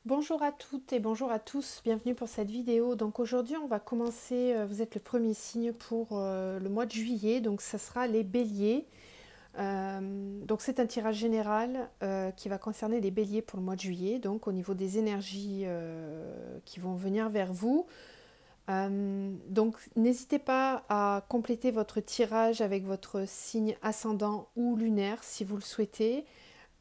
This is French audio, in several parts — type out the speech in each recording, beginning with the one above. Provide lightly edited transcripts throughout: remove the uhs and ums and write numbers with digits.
Bonjour à toutes et bonjour à tous, bienvenue pour cette vidéo. Donc aujourd'hui on va commencer, vous êtes le premier signe pour le mois de juillet, donc ça sera les béliers. Donc c'est un tirage général qui va concerner les béliers pour le mois de juillet, donc au niveau des énergies qui vont venir vers vous. Donc n'hésitez pas à compléter votre tirage avec votre signe ascendant ou lunaire si vous le souhaitez.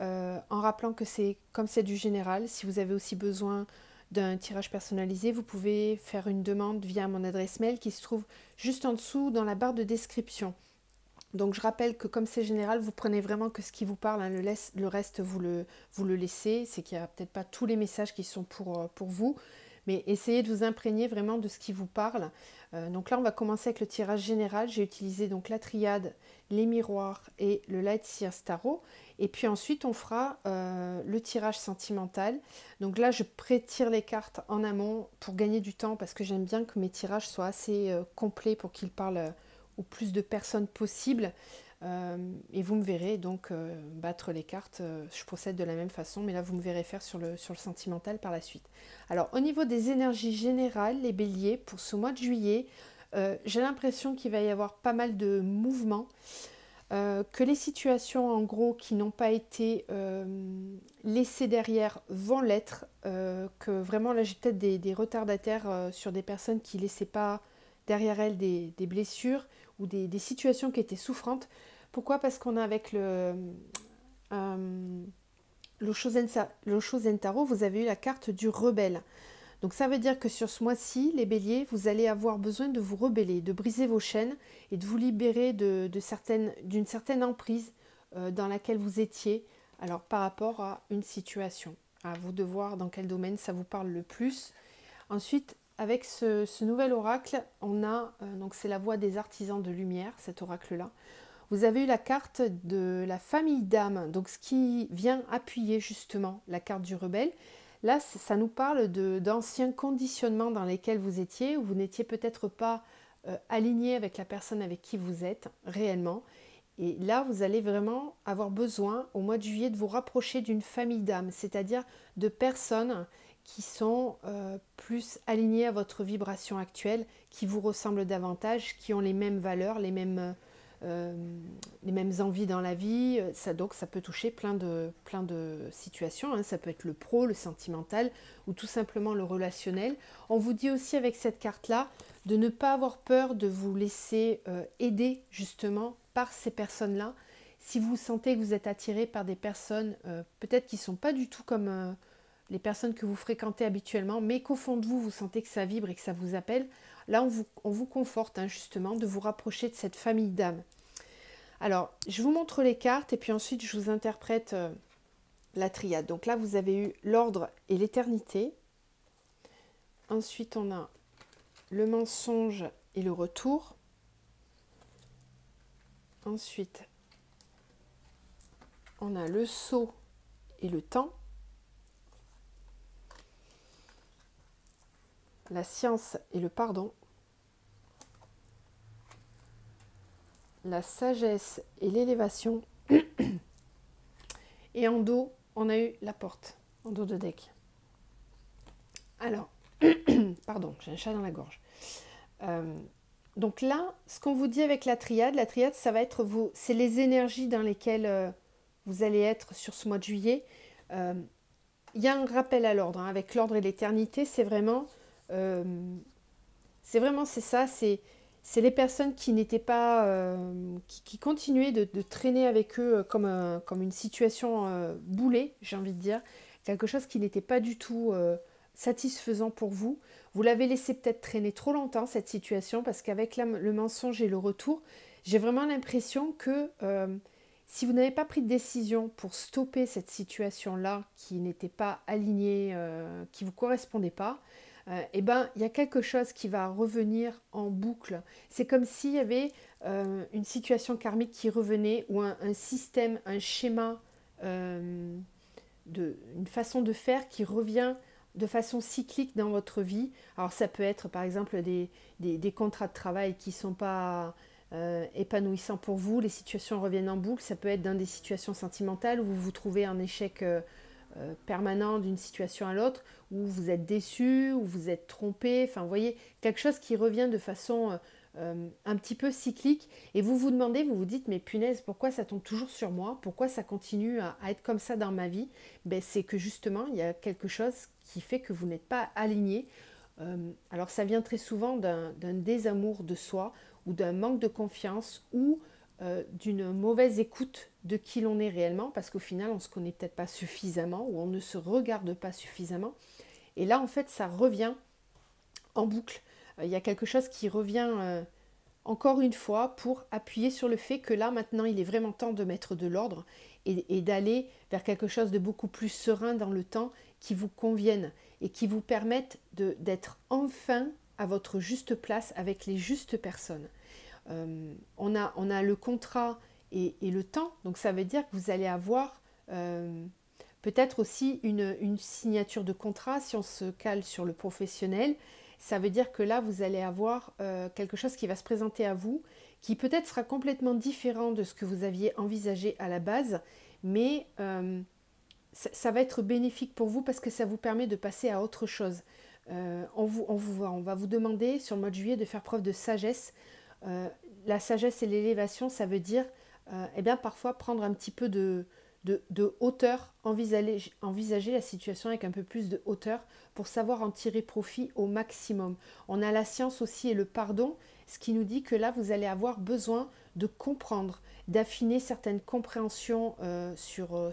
En rappelant que comme c'est du général, si vous avez aussi besoin d'un tirage personnalisé, vous pouvez faire une demande via mon adresse mail qui se trouve juste en dessous dans la barre de description. Donc je rappelle que comme c'est général, vous prenez vraiment que ce qui vous parle, hein, le reste vous le laissez. C'est qu'il n'y a peut-être pas tous les messages qui sont pour vous, mais essayez de vous imprégner vraiment de ce qui vous parle. Donc là on va commencer avec le tirage général. J'ai utilisé donc la triade, les miroirs et le Light Seer Tarot. Et puis ensuite on fera le tirage sentimental. Donc là je pré-tire les cartes en amont pour gagner du temps parce que j'aime bien que mes tirages soient assez complets pour qu'ils parlent au plus de personnes possible. Et vous me verrez donc battre les cartes. Je procède de la même façon, mais là vous me verrez faire sur le sentimental par la suite. Alors au niveau des énergies générales, les béliers, pour ce mois de juillet, j'ai l'impression qu'il va y avoir pas mal de mouvements. Que les situations en gros qui n'ont pas été laissées derrière vont l'être, que vraiment là j'ai peut-être des retardataires sur des personnes qui ne laissaient pas derrière elles des blessures ou des situations qui étaient souffrantes. Pourquoi? Parce qu'on a avec le Shosen Tarot, vous avez eu la carte du rebelle. Donc ça veut dire que sur ce mois-ci, les béliers, vous allez avoir besoin de vous rebeller, de briser vos chaînes et de vous libérer d'une certaine emprise dans laquelle vous étiez, alors par rapport à une situation. À vous de voir dans quel domaine ça vous parle le plus. Ensuite, avec ce nouvel oracle, on a, donc c'est la voix des artisans de lumière, cet oracle-là. Vous avez eu la carte de la famille d'âme, donc ce qui vient appuyer justement la carte du rebelle. Là, ça nous parle d'anciens conditionnements dans lesquels vous étiez, où vous n'étiez peut-être pas aligné avec la personne avec qui vous êtes réellement. Et là, vous allez vraiment avoir besoin, au mois de juillet, de vous rapprocher d'une famille d'âme, c'est-à-dire de personnes qui sont plus alignées à votre vibration actuelle, qui vous ressemblent davantage, qui ont les mêmes valeurs, euh, les mêmes envies dans la vie. Donc ça peut toucher plein de situations, hein. Ça peut être le pro, le sentimental ou tout simplement le relationnel. On vous dit aussi avec cette carte-là de ne pas avoir peur de vous laisser aider justement par ces personnes-là. Si vous sentez que vous êtes attiré par des personnes peut-être qui ne sont pas du tout comme les personnes que vous fréquentez habituellement, mais qu'au fond de vous, vous sentez que ça vibre et que ça vous appelle, là on vous conforte, hein, justement de vous rapprocher de cette famille d'âmes. Alors, je vous montre les cartes et puis ensuite je vous interprète la triade. Donc là, vous avez eu l'ordre et l'éternité. Ensuite, on a le mensonge et le retour. Ensuite, on a le sceau et le temps. La science et le pardon. La sagesse et l'élévation. Et en dos, on a eu la porte, en dos de deck. Alors, pardon, j'ai un chat dans la gorge. Donc là, ce qu'on vous dit avec la triade, ça va être c'est les énergies dans lesquelles vous allez être sur ce mois de juillet. Il y a un rappel à l'ordre, hein, avec l'ordre et l'éternité, c'est ça, c'est les personnes qui n'étaient pas, qui continuaient de traîner avec eux comme une situation boulet, j'ai envie de dire, quelque chose qui n'était pas du tout satisfaisant pour vous. Vous l'avez laissé peut-être traîner trop longtemps cette situation parce qu'avec le mensonge et le retour, j'ai vraiment l'impression que si vous n'avez pas pris de décision pour stopper cette situation-là qui n'était pas alignée, qui ne vous correspondait pas, eh ben, il y a quelque chose qui va revenir en boucle. C'est comme s'il y avait une situation karmique qui revenait ou un système, un schéma, une façon de faire qui revient de façon cyclique dans votre vie. Alors ça peut être par exemple des contrats de travail qui ne sont pas épanouissants pour vous, les situations reviennent en boucle, ça peut être dans des situations sentimentales où vous vous trouvez en échec permanent d'une situation à l'autre, où vous êtes déçu, où vous êtes trompé, enfin vous voyez, quelque chose qui revient de façon un petit peu cyclique, et vous vous demandez, vous vous dites, mais punaise, pourquoi ça tombe toujours sur moi? Pourquoi ça continue à être comme ça dans ma vie? Ben, c'est que justement, il y a quelque chose qui fait que vous n'êtes pas aligné. Alors ça vient très souvent d'un désamour de soi, ou d'un manque de confiance, ou d'une mauvaise écoute de qui l'on est réellement, parce qu'au final, on ne se connaît peut-être pas suffisamment, ou on ne se regarde pas suffisamment. Et là, en fait, ça revient en boucle. Il y a quelque chose qui revient encore une fois pour appuyer sur le fait que là, maintenant, il est vraiment temps de mettre de l'ordre et d'aller vers quelque chose de beaucoup plus serein dans le temps, qui vous convienne et qui vous permette d'être enfin à votre juste place avec les justes personnes. On a le contrat et le temps, donc ça veut dire que vous allez avoir peut-être aussi une signature de contrat. Si on se cale sur le professionnel, ça veut dire que là vous allez avoir quelque chose qui va se présenter à vous, qui peut-être sera complètement différent de ce que vous aviez envisagé à la base, mais ça va être bénéfique pour vous parce que ça vous permet de passer à autre chose. On va vous demander sur le mois de juillet de faire preuve de sagesse. La sagesse et l'élévation, ça veut dire eh bien, parfois prendre un petit peu de hauteur, envisager la situation avec un peu plus de hauteur pour savoir en tirer profit au maximum. On a la science aussi et le pardon, ce qui nous dit que là, vous allez avoir besoin de comprendre, d'affiner certaines compréhensions sur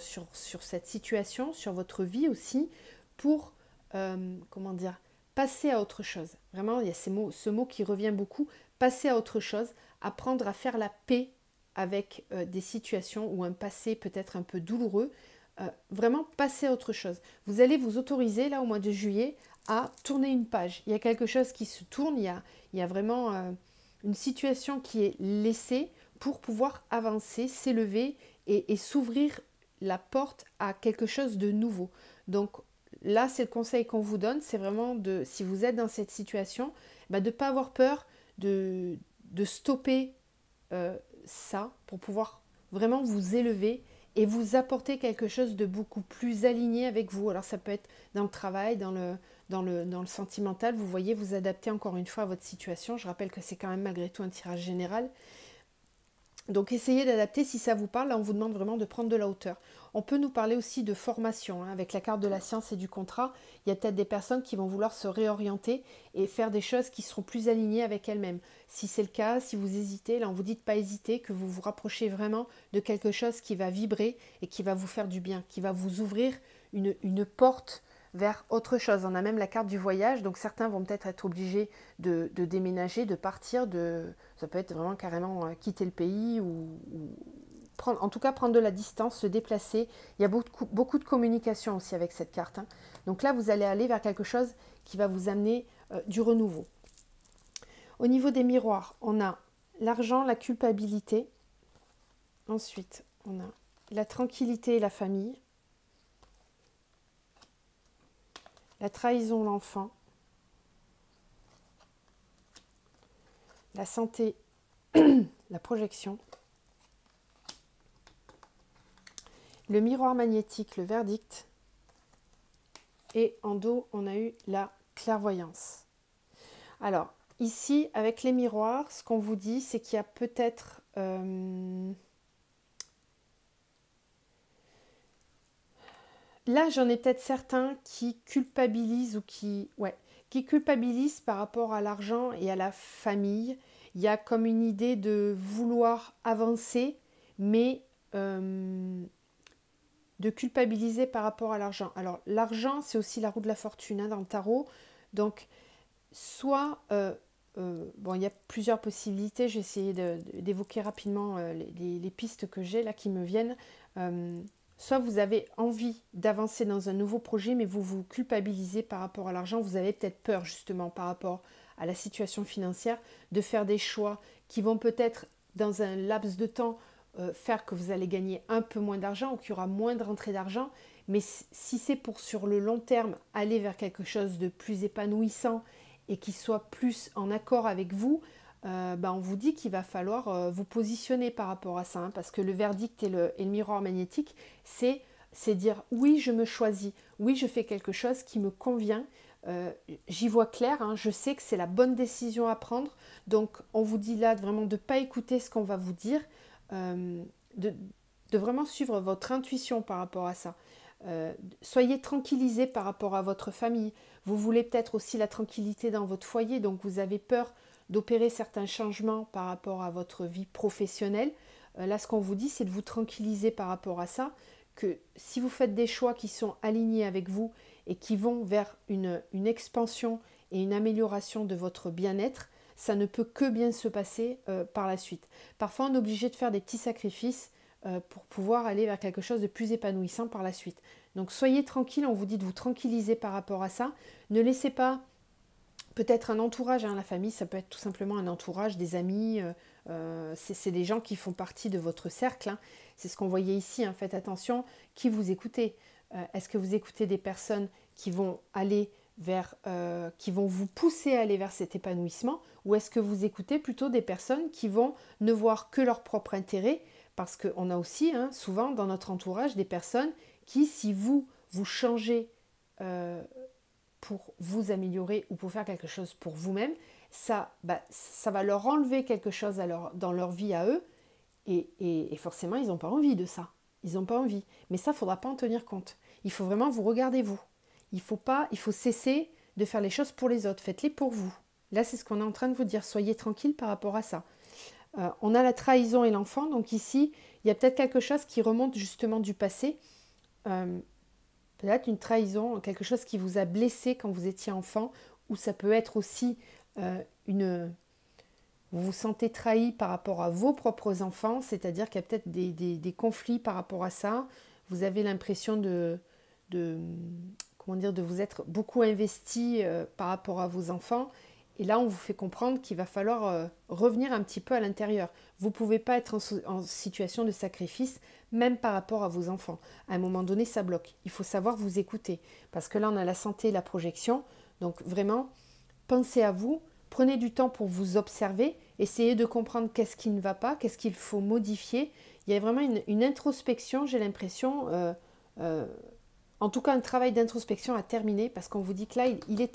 cette situation, sur votre vie aussi, pour, comment dire, passer à autre chose. Vraiment, il y a ce mot qui revient beaucoup, passer à autre chose, apprendre à faire la paix avec des situations ou un passé peut-être un peu douloureux, vraiment passer à autre chose. Vous allez vous autoriser là au mois de juillet à tourner une page. Il y a quelque chose qui se tourne, il y a vraiment une situation qui est laissée pour pouvoir avancer, s'élever et s'ouvrir la porte à quelque chose de nouveau. Donc là, c'est le conseil qu'on vous donne, c'est vraiment si vous êtes dans cette situation, de ne pas avoir peur de stopper ça pour pouvoir vraiment vous élever et vous apporter quelque chose de beaucoup plus aligné avec vous. Alors ça peut être dans le travail, dans le sentimental, vous voyez, vous adaptez encore une fois à votre situation. Je rappelle que c'est quand même malgré tout un tirage général. Donc essayez d'adapter si ça vous parle. Là, on vous demande vraiment de prendre de la hauteur. On peut nous parler aussi de formation. Avec la carte de la science et du contrat, il y a peut-être des personnes qui vont vouloir se réorienter et faire des choses qui seront plus alignées avec elles-mêmes. Si c'est le cas, si vous hésitez, là on vous dit de ne pas hésiter, que vous vous rapprochez vraiment de quelque chose qui va vibrer et qui va vous faire du bien, qui va vous ouvrir une porte vers autre chose. On a même la carte du voyage, donc certains vont peut-être être obligés de déménager, de partir, ça peut être vraiment carrément quitter le pays ou en tout cas prendre de la distance, se déplacer. Il y a beaucoup de communication aussi avec cette carte. Donc là, vous allez aller vers quelque chose qui va vous amener du renouveau. Au niveau des miroirs, on a l'argent, la culpabilité. Ensuite, on a la tranquillité et la famille. La trahison, l'enfant. La santé, la projection. Le miroir magnétique, le verdict. Et en dos, on a eu la clairvoyance. Alors, ici, avec les miroirs, ce qu'on vous dit, c'est qu'il y a peut-être... Là, j'en ai peut-être certains qui culpabilisent ou qui culpabilisent par rapport à l'argent et à la famille. Il y a comme une idée de vouloir avancer, mais de culpabiliser par rapport à l'argent. Alors, l'argent, c'est aussi la roue de la fortune dans le tarot. Donc, soit, bon, il y a plusieurs possibilités. J'ai essayé d'évoquer rapidement les pistes que j'ai là qui me viennent. Soit vous avez envie d'avancer dans un nouveau projet, mais vous vous culpabilisez par rapport à l'argent. Vous avez peut-être peur justement par rapport à la situation financière de faire des choix qui vont peut-être dans un laps de temps faire que vous allez gagner un peu moins d'argent ou qu'il y aura moins de rentrée d'argent. Mais si c'est pour sur le long terme aller vers quelque chose de plus épanouissant et qui soit plus en accord avec vous, on vous dit qu'il va falloir vous positionner par rapport à ça, parce que le verdict et le miroir magnétique, c'est c'est dire oui, je me choisis, oui, je fais quelque chose qui me convient, j'y vois clair, hein, je sais que c'est la bonne décision à prendre. Donc on vous dit là vraiment de ne pas écouter ce qu'on va vous dire, de, de vraiment suivre votre intuition par rapport à ça. Soyez tranquillisés par rapport à votre famille. Vous voulez peut-être aussi la tranquillité dans votre foyer, donc vous avez peur d'opérer certains changements par rapport à votre vie professionnelle. Là, ce qu'on vous dit, c'est de vous tranquilliser par rapport à ça, que si vous faites des choix qui sont alignés avec vous et qui vont vers une expansion et une amélioration de votre bien-être, ça ne peut que bien se passer par la suite. Parfois, on est obligé de faire des petits sacrifices pour pouvoir aller vers quelque chose de plus épanouissant par la suite. Donc soyez tranquille, on vous dit de vous tranquilliser par rapport à ça. Ne laissez pas peut-être un entourage, hein, la famille, ça peut être tout simplement un entourage, des amis, c'est des gens qui font partie de votre cercle. Hein. C'est ce qu'on voyait ici, hein. Faites attention, qui vous écoutez. Est-ce que vous écoutez des personnes qui vont aller vers, qui vont vous pousser à aller vers cet épanouissement, ou est-ce que vous écoutez plutôt des personnes qui vont ne voir que leur propre intérêt, parce qu'on a aussi hein, souvent dans notre entourage des personnes qui, si vous changez pour vous améliorer ou pour faire quelque chose pour vous-même, ça va leur enlever quelque chose dans leur vie à eux, et forcément ils n'ont pas envie de ça. Ils n'ont pas envie. Mais ça, il ne faudra pas en tenir compte. Il faut vraiment vous regarder vous. Il faut cesser de faire les choses pour les autres. Faites-les pour vous. Là, c'est ce qu'on est en train de vous dire. Soyez tranquille par rapport à ça. On a la trahison et l'enfant. Donc ici, il y a peut-être quelque chose qui remonte justement du passé. Peut-être une trahison, quelque chose qui vous a blessé quand vous étiez enfant. Ou ça peut être aussi vous vous sentez trahi par rapport à vos propres enfants. C'est-à-dire qu'il y a peut-être des conflits par rapport à ça. Vous avez l'impression de vous être beaucoup investi par rapport à vos enfants. Et là, on vous fait comprendre qu'il va falloir revenir un petit peu à l'intérieur. Vous ne pouvez pas être en situation de sacrifice, même par rapport à vos enfants. À un moment donné, ça bloque. Il faut savoir vous écouter. Parce que là, on a la santé et la projection. Donc vraiment, pensez à vous. Prenez du temps pour vous observer. Essayez de comprendre qu'est-ce qui ne va pas, qu'est-ce qu'il faut modifier. Il y a vraiment une introspection, j'ai l'impression... en tout cas, un travail d'introspection à terminer parce qu'on vous dit que là, il est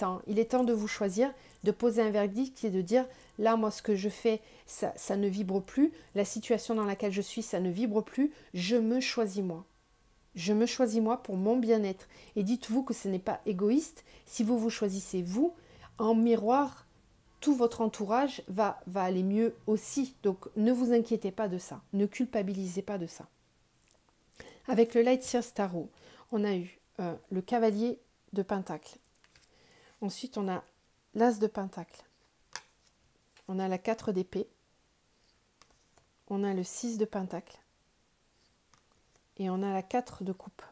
temps de vous choisir, de poser un verdict et de dire, là, moi, ce que je fais, ça ne vibre plus, la situation dans laquelle je suis, ça ne vibre plus, je me choisis moi. Je me choisis moi pour mon bien-être. Et dites-vous que ce n'est pas égoïste, si vous vous choisissez vous, en miroir, tout votre entourage va aller mieux aussi. Donc, ne vous inquiétez pas de ça, ne culpabilisez pas de ça. Avec le Light Seers Tarot, on a eu le cavalier de Pentacle. Ensuite, on a l'as de Pentacle. On a la 4 d'épée. On a le 6 de Pentacle. Et on a la 4 de coupe.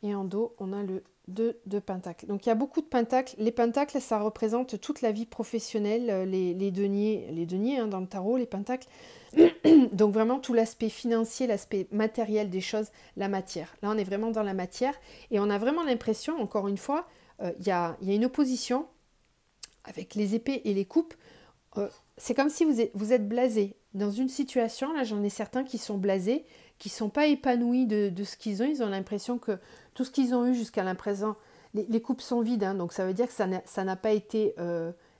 Et en dos, on a le 2 de Pentacle. Donc, il y a beaucoup de Pentacles. Les Pentacles, ça représente toute la vie professionnelle, les deniers hein, dans le tarot, les Pentacles. Donc vraiment tout l'aspect financier, l'aspect matériel des choses, la matière. Là, on est vraiment dans la matière et on a vraiment l'impression, encore une fois, il y a une opposition avec les épées et les coupes. C'est comme si vous êtes blasé. Dans une situation, là, j'en ai certains qui sont blasés, qui ne sont pas épanouis de ce qu'ils ont. Ils ont l'impression que tout ce qu'ils ont eu jusqu'à présent, les coupes sont vides. Hein, donc ça veut dire que ça n'a pas été...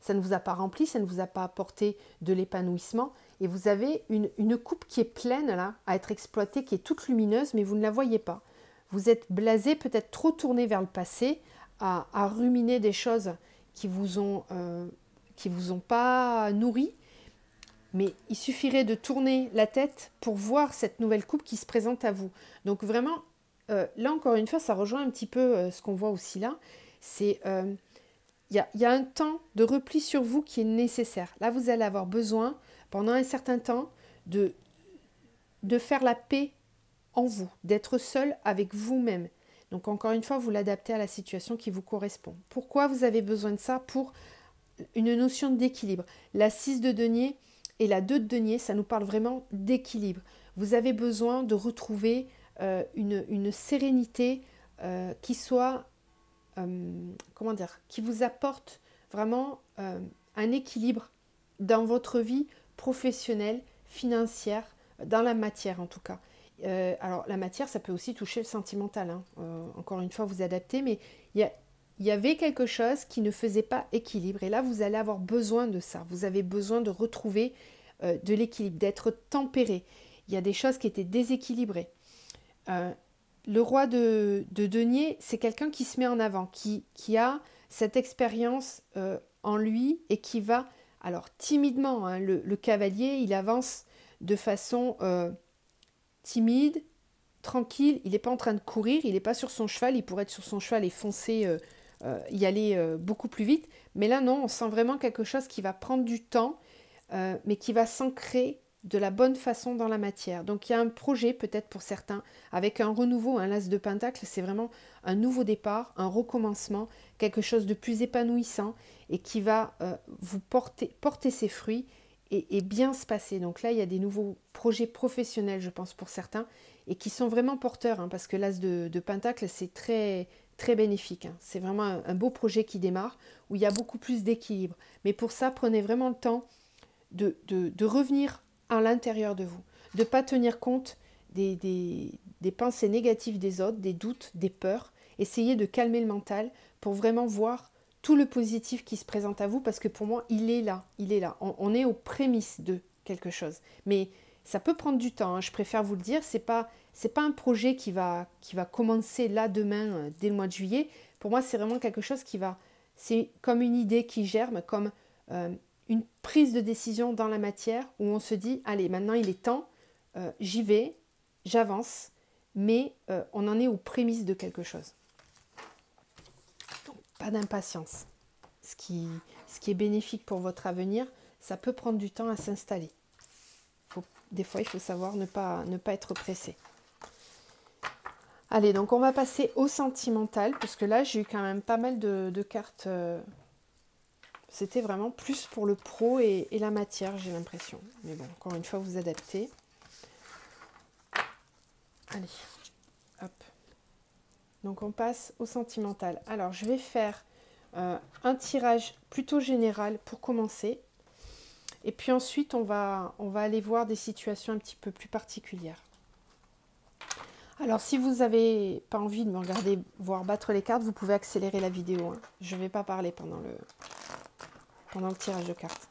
ça ne vous a pas rempli, ça ne vous a pas apporté de l'épanouissement. Et vous avez une coupe qui est pleine là, à être exploitée, qui est toute lumineuse, mais vous ne la voyez pas. Vous êtes blasé, peut-être trop tourné vers le passé, à ruminer des choses qui vous ont pas nourri. Mais il suffirait de tourner la tête pour voir cette nouvelle coupe qui se présente à vous. Donc vraiment, là encore une fois, ça rejoint un petit peu ce qu'on voit aussi là. C'est... il y a un temps de repli sur vous qui est nécessaire. Là, vous allez avoir besoin, pendant un certain temps, de faire la paix en vous, d'être seul avec vous-même. Donc, encore une fois, vous l'adaptez à la situation qui vous correspond. Pourquoi vous avez besoin de ça? Pour une notion d'équilibre. La 6 de denier et la 2 de denier, ça nous parle vraiment d'équilibre. Vous avez besoin de retrouver une sérénité qui soit... qui vous apporte vraiment un équilibre dans votre vie professionnelle, financière, dans la matière en tout cas. alors la matière, ça peut aussi toucher le sentimental, hein. Encore une fois, vous adaptez, mais il y avait quelque chose qui ne faisait pas équilibre. Et là, vous allez avoir besoin de ça. Vous avez besoin de retrouver de l'équilibre, d'être tempéré. Il y a des choses qui étaient déséquilibrées. Le roi de denier, c'est quelqu'un qui se met en avant, qui a cette expérience en lui et qui va, alors timidement, hein, le cavalier, il avance de façon timide, tranquille, il n'est pas en train de courir, il n'est pas sur son cheval, il pourrait être sur son cheval et foncer, y aller beaucoup plus vite. Mais là, non, on sent vraiment quelque chose qui va prendre du temps, mais qui va s'ancrer de la bonne façon dans la matière. Donc il y a un projet peut-être pour certains, avec un renouveau, un l'as de pentacle, c'est vraiment un nouveau départ, un recommencement, quelque chose de plus épanouissant et qui va vous porter ses fruits et bien se passer. Donc là, il y a des nouveaux projets professionnels, je pense, pour certains, et qui sont vraiment porteurs, hein, parce que l'as de pentacle, c'est très, très bénéfique, hein. C'est vraiment un beau projet qui démarre, où il y a beaucoup plus d'équilibre. Mais pour ça, prenez vraiment le temps de revenir à l'intérieur de vous, de ne pas tenir compte des pensées négatives des autres, des doutes, des peurs. Essayez de calmer le mental pour vraiment voir tout le positif qui se présente à vous, parce que pour moi, il est là, il est là. On est aux prémices de quelque chose. Mais ça peut prendre du temps, hein, je préfère vous le dire. C'est pas un projet qui va commencer là, demain, dès le mois de juillet. Pour moi, c'est vraiment quelque chose c'est comme une idée qui germe, comme une prise de décision dans la matière où on se dit, allez, maintenant il est temps, j'y vais, j'avance, mais on en est aux prémices de quelque chose. Donc, pas d'impatience. Ce qui est bénéfique pour votre avenir, ça peut prendre du temps à s'installer. Des fois, il faut savoir ne pas être pressé. Allez, donc on va passer au sentimental, parce que là, j'ai eu quand même pas mal de cartes. C'était vraiment plus pour le pro et la matière, j'ai l'impression. Mais bon, encore une fois, vous adaptez. Allez, hop. Donc on passe au sentimental. Alors, je vais faire un tirage plutôt général pour commencer. Et puis ensuite, on va aller voir des situations un petit peu plus particulières. Alors, si vous n'avez pas envie de me regarder voir battre les cartes, vous pouvez accélérer la vidéo, hein. Je ne vais pas parler pendant le tirage de cartes.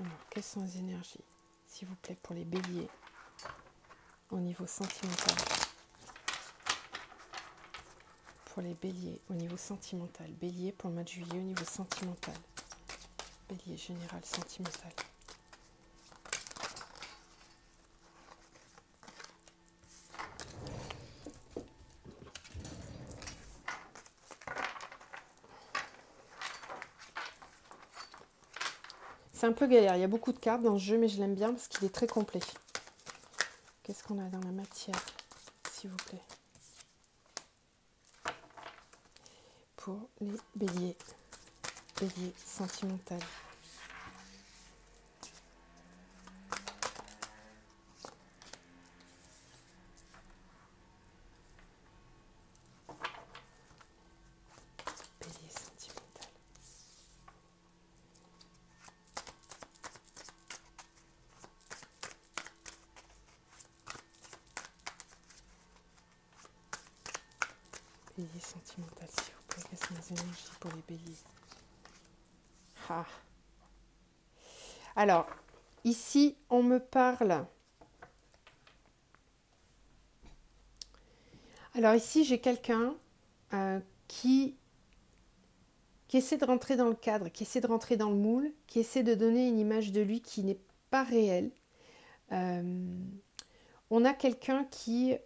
Alors, quelles sont les énergies, s'il vous plaît, pour les béliers au niveau sentimental? Pour les béliers au niveau sentimental. Bélier pour le mois de juillet au niveau sentimental. Bélier général sentimental. C'est un peu galère, il y a beaucoup de cartes dans ce jeu, mais je l'aime bien parce qu'il est très complet. Qu'est-ce qu'on a dans la matière, s'il vous plaît? Pour les béliers. Bélier sentimental. Bélier sentimental. Bélier sentimental, s'il vous plaît. Quelles sont les énergies pour les béliers? Ah. Alors, ici, on me parle. Alors ici, j'ai quelqu'un qui essaie de rentrer dans le cadre, qui essaie de rentrer dans le moule, qui essaie de donner une image de lui qui n'est pas réelle. On a quelqu'un qui...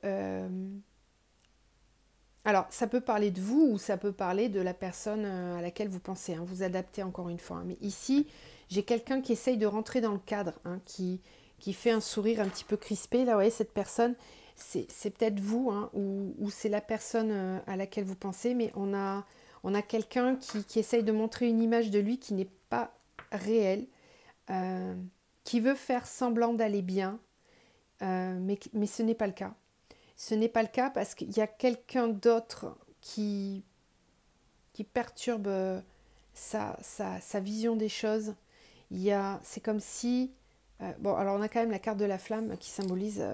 alors, ça peut parler de vous ou ça peut parler de la personne à laquelle vous pensez, hein. Vous adaptez encore une fois, hein. Mais ici, j'ai quelqu'un qui essaye de rentrer dans le cadre, hein, qui fait un sourire un petit peu crispé. Là, vous voyez, cette personne, c'est peut-être vous, hein, ou c'est la personne à laquelle vous pensez, mais on a quelqu'un qui essaye de montrer une image de lui qui n'est pas réelle, qui veut faire semblant d'aller bien, mais ce n'est pas le cas. Ce n'est pas le cas parce qu'il y a quelqu'un d'autre qui perturbe sa vision des choses. C'est comme si Bon, alors on a quand même la carte de la flamme qui symbolise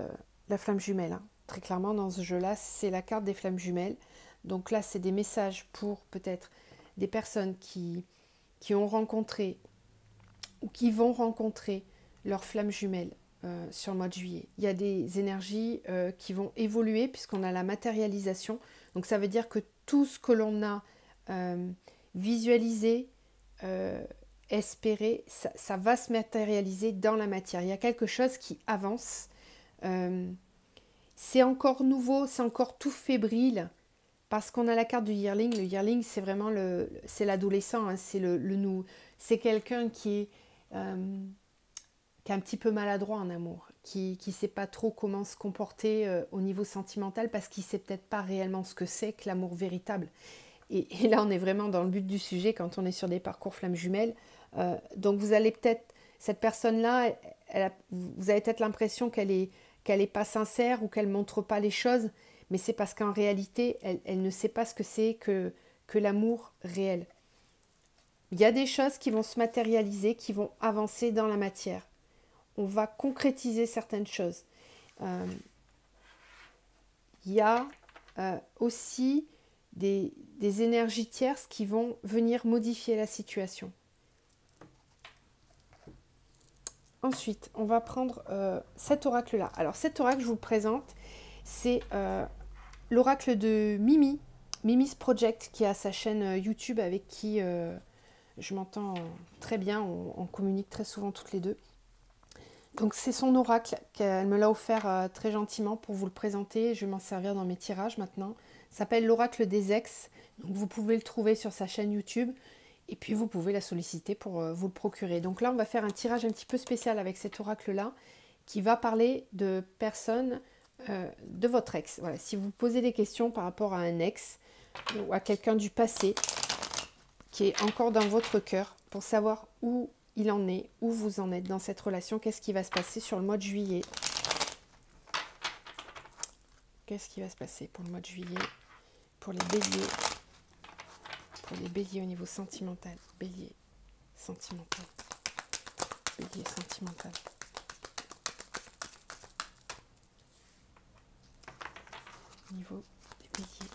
la flamme jumelle. Hein. Très clairement, dans ce jeu-là, c'est la carte des flammes jumelles. Donc là, c'est des messages pour peut-être des personnes qui ont rencontré ou qui vont rencontrer leur flamme jumelle sur le mois de juillet. Il y a des énergies qui vont évoluer puisqu'on a la matérialisation. Donc ça veut dire que tout ce que l'on a visualisé, espéré, ça va se matérialiser dans la matière. Il y a quelque chose qui avance. C'est encore nouveau, c'est encore tout fébrile. Parce qu'on a la carte du yearling. Le yearling, c'est vraiment c'est l'adolescent. Hein, c'est c'est quelqu'un qui est un petit peu maladroit en amour, qui ne sait pas trop comment se comporter au niveau sentimental parce qu'il ne sait peut-être pas réellement ce que c'est que l'amour véritable. Et là, on est vraiment dans le but du sujet quand on est sur des parcours flammes jumelles. Donc, vous allez peut-être, cette personne-là, vous avez peut-être l'impression qu'elle est pas sincère ou qu'elle ne montre pas les choses, mais c'est parce qu'en réalité, elle ne sait pas ce que c'est que l'amour réel. Il y a des choses qui vont se matérialiser, qui vont avancer dans la matière. On va concrétiser certaines choses. Il y a aussi des énergies tierces qui vont venir modifier la situation. Ensuite, on va prendre cet oracle-là. Alors, cet oracle, je vous le présente, c'est l'oracle de Mimi, Mimi's Project, qui a sa chaîne YouTube avec qui je m'entends très bien, on communique très souvent toutes les deux. Donc c'est son oracle, qu'elle me l'a offert très gentiment pour vous le présenter. Je vais m'en servir dans mes tirages maintenant. Ça s'appelle l'oracle des ex. Donc vous pouvez le trouver sur sa chaîne YouTube. Et puis vous pouvez la solliciter pour vous le procurer. Donc là on va faire un tirage un petit peu spécial avec cet oracle-là, qui va parler de personnes de votre ex. Voilà, si vous posez des questions par rapport à un ex ou à quelqu'un du passé qui est encore dans votre cœur, pour savoir où il en est, où vous en êtes dans cette relation, qu'est-ce qui va se passer sur le mois de juillet. Qu'est-ce qui va se passer pour le mois de juillet, pour les béliers, au niveau sentimental, bélier sentimental, bélier sentimental. Au niveau des béliers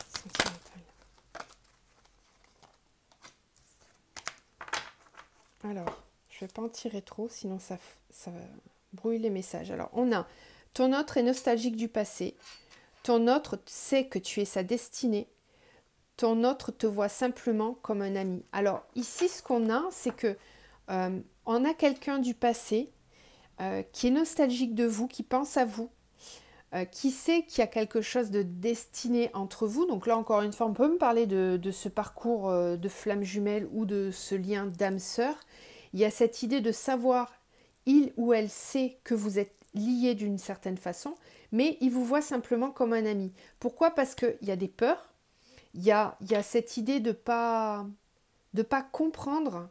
sentimental. Alors, je ne vais pas en tirer trop, sinon ça brouille les messages. Alors, on a ton autre est nostalgique du passé. Ton autre sait que tu es sa destinée. Ton autre te voit simplement comme un ami. Alors, ici, ce qu'on a, c'est que on a quelqu'un du passé qui est nostalgique de vous, qui pense à vous, qui sait qu'il y a quelque chose de destiné entre vous. Donc là, encore une fois, on peut me parler de ce parcours de flamme jumelle ou de ce lien d'âme-sœur. Il y a cette idée de savoir, il ou elle sait que vous êtes liés d'une certaine façon, mais il vous voit simplement comme un ami. Pourquoi? Parce qu'il y a des peurs, il y a cette idée de ne pas comprendre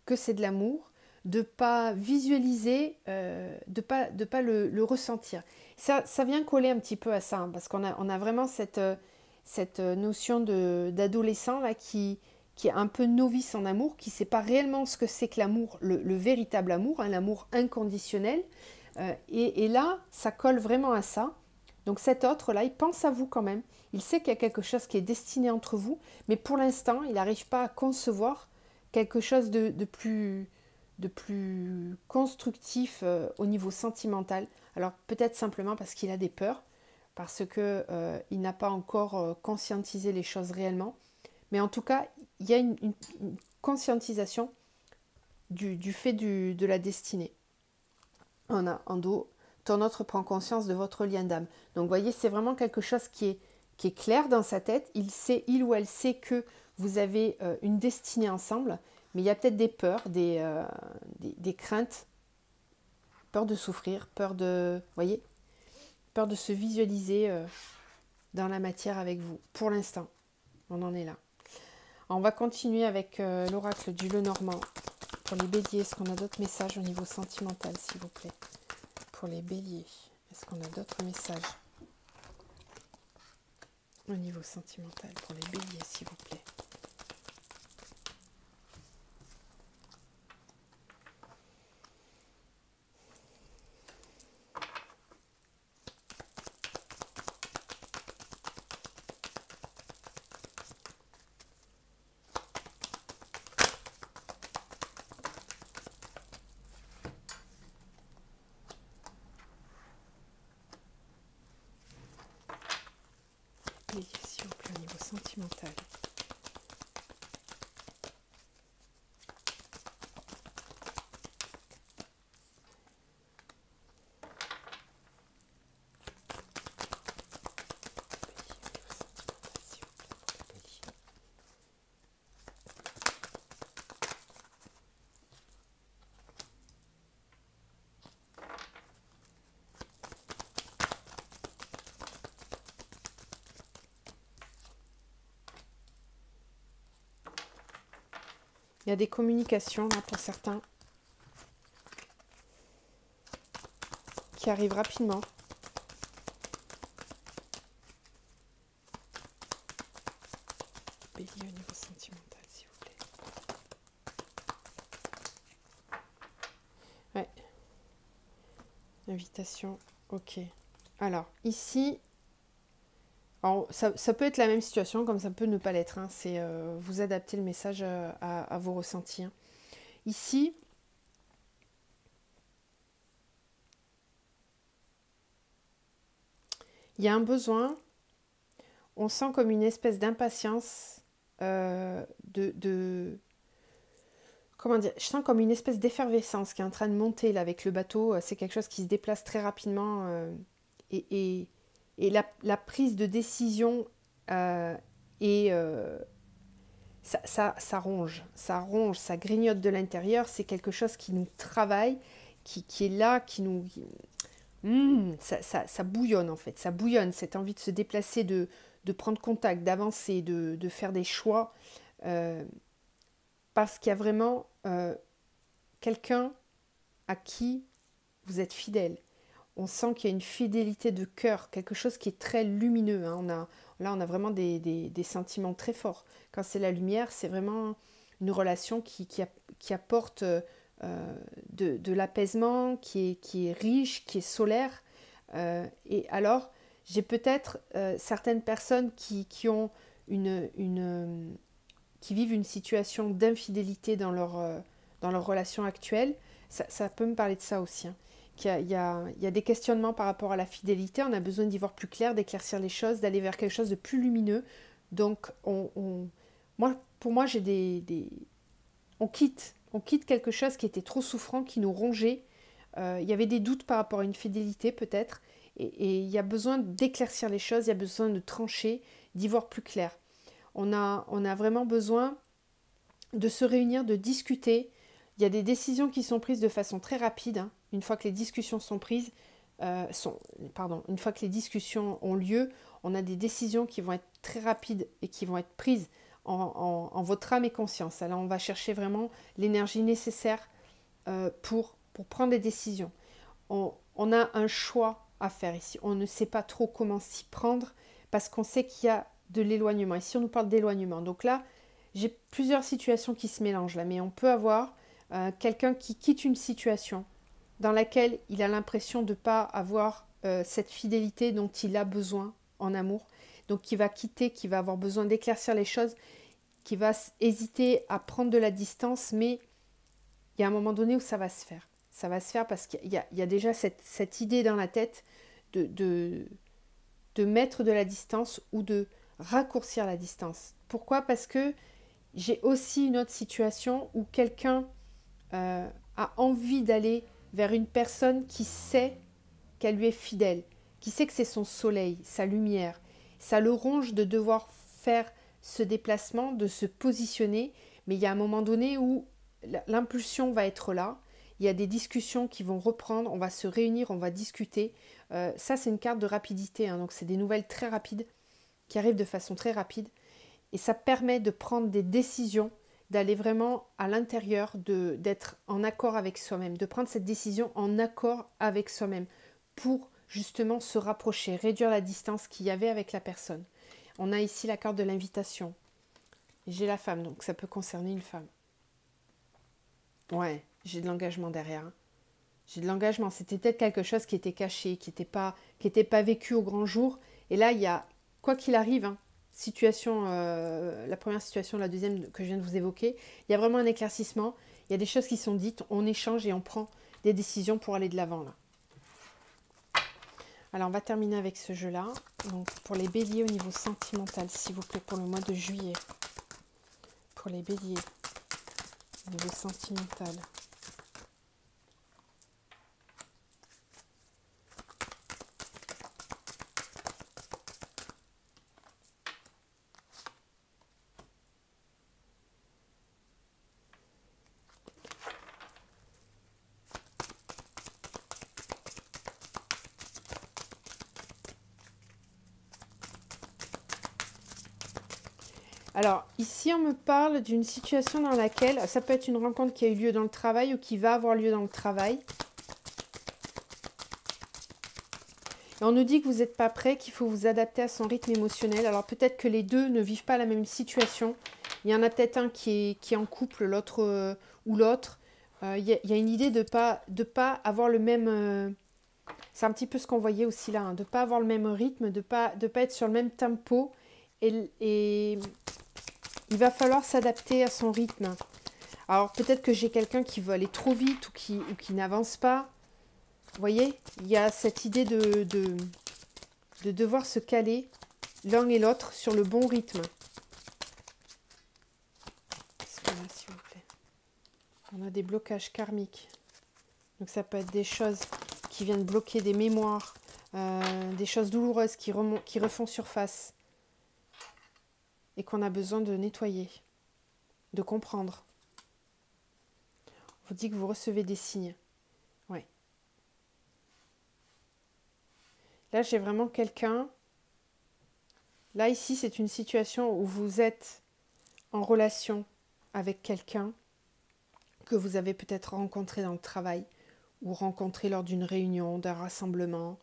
que c'est de l'amour, de ne pas visualiser, de pas le ressentir. Ça vient coller un petit peu à ça, hein, parce qu'on a vraiment cette notion d'adolescent là qui est un peu novice en amour, qui ne sait pas réellement ce que c'est que l'amour, le véritable amour, hein, l'amour inconditionnel. Et là, ça colle vraiment à ça. Donc cet autre-là, il pense à vous quand même. Il sait qu'il y a quelque chose qui est destiné entre vous, mais pour l'instant, il n'arrive pas à concevoir quelque chose de plus constructif au niveau sentimental. Alors peut-être simplement parce qu'il a des peurs, parce qu'il n'a pas encore conscientisé les choses réellement. Mais en tout cas, il y a une conscientisation du fait de la destinée. On a en dos, ton autre prend conscience de votre lien d'âme. Donc vous voyez, c'est vraiment quelque chose qui est clair dans sa tête. Il ou elle sait que vous avez une destinée ensemble, mais il y a peut-être des peurs, des craintes, peur de souffrir, peur de se visualiser dans la matière avec vous. Pour l'instant, on en est là. Alors, on va continuer avec l'oracle du Lenormand. Pour les béliers, est-ce qu'on a d'autres messages au niveau sentimental, s'il vous plaît? Pour les béliers, est-ce qu'on a d'autres messages au niveau sentimental pour les béliers, s'il vous plaît? Bélier, s'il vous plaît, au niveau sentimental. Il y a des communications là pour certains qui arrivent rapidement. Bélier au niveau sentimental, s'il vous plaît. Ouais. Invitation, ok. Alors, ici, alors, ça peut être la même situation, comme ça peut ne pas l'être. Hein. C'est vous adapter le message à vos ressentis. Hein. Ici, il y a un besoin. On sent comme une espèce d'impatience, comment dire, je sens comme une espèce d'effervescence qui est en train de monter là avec le bateau. C'est quelque chose qui se déplace très rapidement et la prise de décision ça ronge, ça grignote de l'intérieur. C'est quelque chose qui nous travaille, qui est là, qui nous... ça bouillonne en fait, ça bouillonne, cette envie de se déplacer, de prendre contact, d'avancer, de faire des choix, parce qu'il y a vraiment quelqu'un à qui vous êtes fidèle. On sent qu'il y a une fidélité de cœur, quelque chose qui est très lumineux. Hein. On a vraiment des sentiments très forts. Quand c'est la lumière, c'est vraiment une relation qui apporte de l'apaisement, qui est riche, qui est solaire. Et alors, j'ai peut-être certaines personnes qui vivent une situation d'infidélité dans leur relation actuelle. Ça peut me parler de ça aussi. Hein. Il y a des questionnements par rapport à la fidélité. On a besoin d'y voir plus clair, d'éclaircir les choses, d'aller vers quelque chose de plus lumineux. Donc, pour moi, on quitte quelque chose qui était trop souffrant, qui nous rongeait. Il y avait des doutes par rapport à une fidélité peut-être. Et il y a besoin d'éclaircir les choses, il y a besoin de trancher, d'y voir plus clair. On a vraiment besoin de se réunir, de discuter. Il y a des décisions qui sont prises de façon très rapide. Hein. Une fois que les discussions sont prises, une fois que les discussions ont lieu, on a des décisions qui vont être très rapides et qui vont être prises en votre âme et conscience. Alors on va chercher vraiment l'énergie nécessaire pour prendre des décisions. On a un choix à faire ici. On ne sait pas trop comment s'y prendre parce qu'on sait qu'il y a de l'éloignement. Ici, on nous parle d'éloignement. Donc là, j'ai plusieurs situations qui se mélangent là, mais on peut avoir quelqu'un qui quitte une situation dans laquelle il a l'impression de ne pas avoir cette fidélité dont il a besoin en amour. Donc qui va quitter, qui va avoir besoin d'éclaircir les choses, qui va hésiter à prendre de la distance, mais il y a un moment donné où ça va se faire. Ça va se faire parce qu'il y a déjà cette idée dans la tête de mettre de la distance ou de raccourcir la distance. Pourquoi? Parce que j'ai aussi une autre situation où quelqu'un a envie d'aller vers une personne qui sait qu'elle lui est fidèle, qui sait que c'est son soleil, sa lumière. Ça le ronge de devoir faire ce déplacement, de se positionner, mais il y a un moment donné où l'impulsion va être là, il y a des discussions qui vont reprendre, on va se réunir, on va discuter. Ça, c'est une carte de rapidité, hein, donc c'est des nouvelles très rapides qui arrivent de façon très rapide. Et ça permet de prendre des décisions, d'aller vraiment à l'intérieur, d'être en accord avec soi-même, de prendre cette décision en accord avec soi-même pour justement se rapprocher, réduire la distance qu'il y avait avec la personne. On a ici la carte de l'invitation. J'ai la femme, donc ça peut concerner une femme. Ouais, j'ai de l'engagement derrière. Hein. J'ai de l'engagement. C'était peut-être quelque chose qui était caché, qui n'était pas vécu au grand jour. Et là, il y a, quoi qu'il arrive, hein, situation, la première situation, la deuxième que je viens de vous évoquer, il y a vraiment un éclaircissement. Il y a des choses qui sont dites, on échange et on prend des décisions pour aller de l'avant là. Alors, on va terminer avec ce jeu-là. Donc, pour les béliers au niveau sentimental, s'il vous plaît, pour le mois de juillet. Pour les béliers au niveau sentimental. Alors, ici, on me parle d'une situation dans laquelle, ça peut être une rencontre qui a eu lieu dans le travail ou qui va avoir lieu dans le travail. Et on nous dit que vous n'êtes pas prêt, qu'il faut vous adapter à son rythme émotionnel. Alors, peut-être que les deux ne vivent pas la même situation. Il y en a peut-être un qui est en couple, l'autre ou l'autre. Il y a une idée de pas avoir le même... c'est un petit peu ce qu'on voyait aussi là, hein, de ne pas avoir le même rythme, de pas être sur le même tempo. Et il va falloir s'adapter à son rythme. Alors peut-être que j'ai quelqu'un qui veut aller trop vite ou qui n'avance pas. Vous voyez, il y a cette idée de devoir se caler l'un et l'autre sur le bon rythme. Qu'est-ce qu'on a, s'il vous plaît? On a des blocages karmiques. Donc ça peut être des choses qui viennent bloquer des mémoires, des choses douloureuses qui refont surface. Et qu'on a besoin de nettoyer, de comprendre. On vous dit que vous recevez des signes. Ouais. Là, j'ai vraiment quelqu'un. Là, ici, c'est une situation où vous êtes en relation avec quelqu'un que vous avez peut-être rencontré dans le travail ou rencontré lors d'une réunion, d'un rassemblement,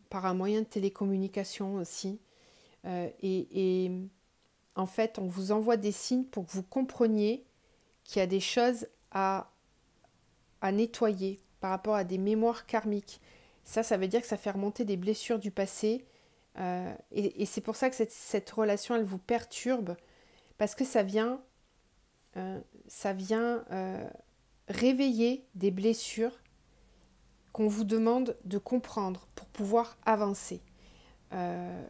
par un moyen de télécommunication aussi. Et en fait, on vous envoie des signes pour que vous compreniez qu'il y a des choses à nettoyer par rapport à des mémoires karmiques. Ça veut dire que ça fait remonter des blessures du passé. Et c'est pour ça que cette relation, elle vous perturbe. Parce que ça vient réveiller des blessures qu'on vous demande de comprendre pour pouvoir avancer.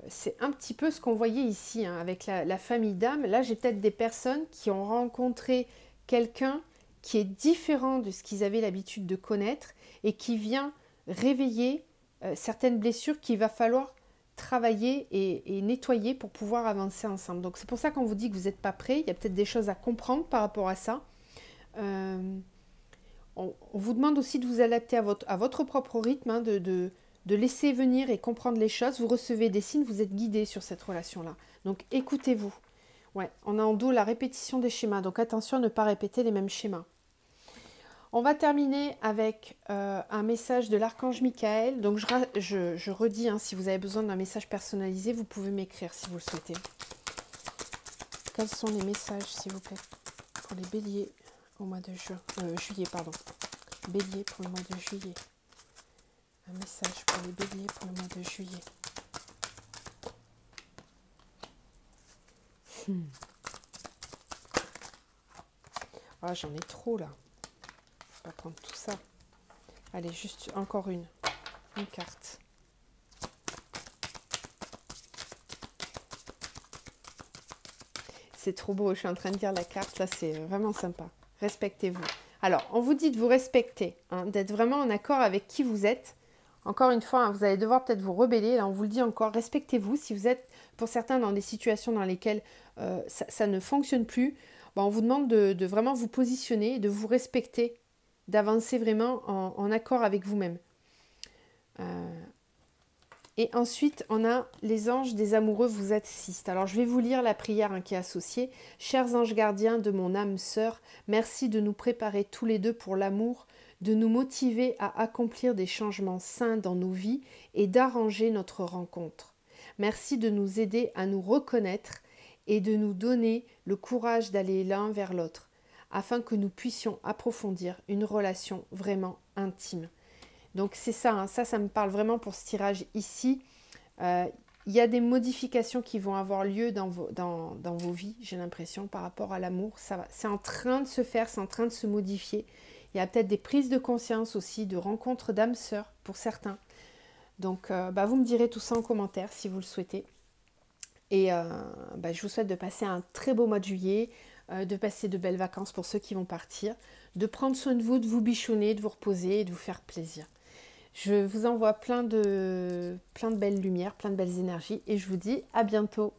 C'est un petit peu ce qu'on voyait ici hein, avec la famille d'âmes. Là, j'ai peut-être des personnes qui ont rencontré quelqu'un qui est différent de ce qu'ils avaient l'habitude de connaître et qui vient réveiller certaines blessures qu'il va falloir travailler et nettoyer pour pouvoir avancer ensemble. Donc c'est pour ça qu'on vous dit que vous n'êtes pas prêts. Il y a peut-être des choses à comprendre par rapport à ça. On vous demande aussi de vous adapter à votre propre rythme, hein, de laisser venir et comprendre les choses. Vous recevez des signes, vous êtes guidé sur cette relation-là. Donc écoutez-vous. Ouais, on a en dos la répétition des schémas. Donc attention à ne pas répéter les mêmes schémas. On va terminer avec un message de l'archange Michael. Donc je redis, hein, si vous avez besoin d'un message personnalisé, vous pouvez m'écrire si vous le souhaitez. Quels sont les messages, s'il vous plaît, pour les béliers au mois de juillet, pardon. Bélier pour le mois de juillet. Un message pour les béliers pour le mois de juillet. Ah, j'en ai trop là. On va prendre tout ça. Allez, juste encore une carte. C'est trop beau, je suis en train de lire la carte, là c'est vraiment sympa. Respectez-vous. Alors, on vous dit de vous respecter, hein, d'être vraiment en accord avec qui vous êtes. Encore une fois, hein, vous allez devoir peut-être vous rebeller, là on vous le dit encore, respectez-vous. Si vous êtes, pour certains, dans des situations dans lesquelles ça ne fonctionne plus, on vous demande de vraiment vous positionner, de vous respecter, d'avancer vraiment en accord avec vous-même. Et ensuite, on a les anges des amoureux vous assistent. Alors, je vais vous lire la prière hein, qui est associée. Chers anges gardiens de mon âme sœur, merci de nous préparer tous les deux pour l'amour, de nous motiver à accomplir des changements sains dans nos vies et d'arranger notre rencontre. Merci de nous aider à nous reconnaître et de nous donner le courage d'aller l'un vers l'autre, afin que nous puissions approfondir une relation vraiment intime. Donc c'est ça, hein, ça me parle vraiment pour ce tirage ici. Il y a des modifications qui vont avoir lieu dans vos vies, j'ai l'impression, par rapport à l'amour. C'est en train de se faire, c'est en train de se modifier. Il y a peut-être des prises de conscience aussi, de rencontres d'âmes sœurs pour certains. Donc vous me direz tout ça en commentaire si vous le souhaitez. Et je vous souhaite de passer un très beau mois de juillet, de passer de belles vacances pour ceux qui vont partir, de prendre soin de vous bichonner, de vous reposer et de vous faire plaisir. Je vous envoie plein de belles lumières, plein de belles énergies et je vous dis à bientôt.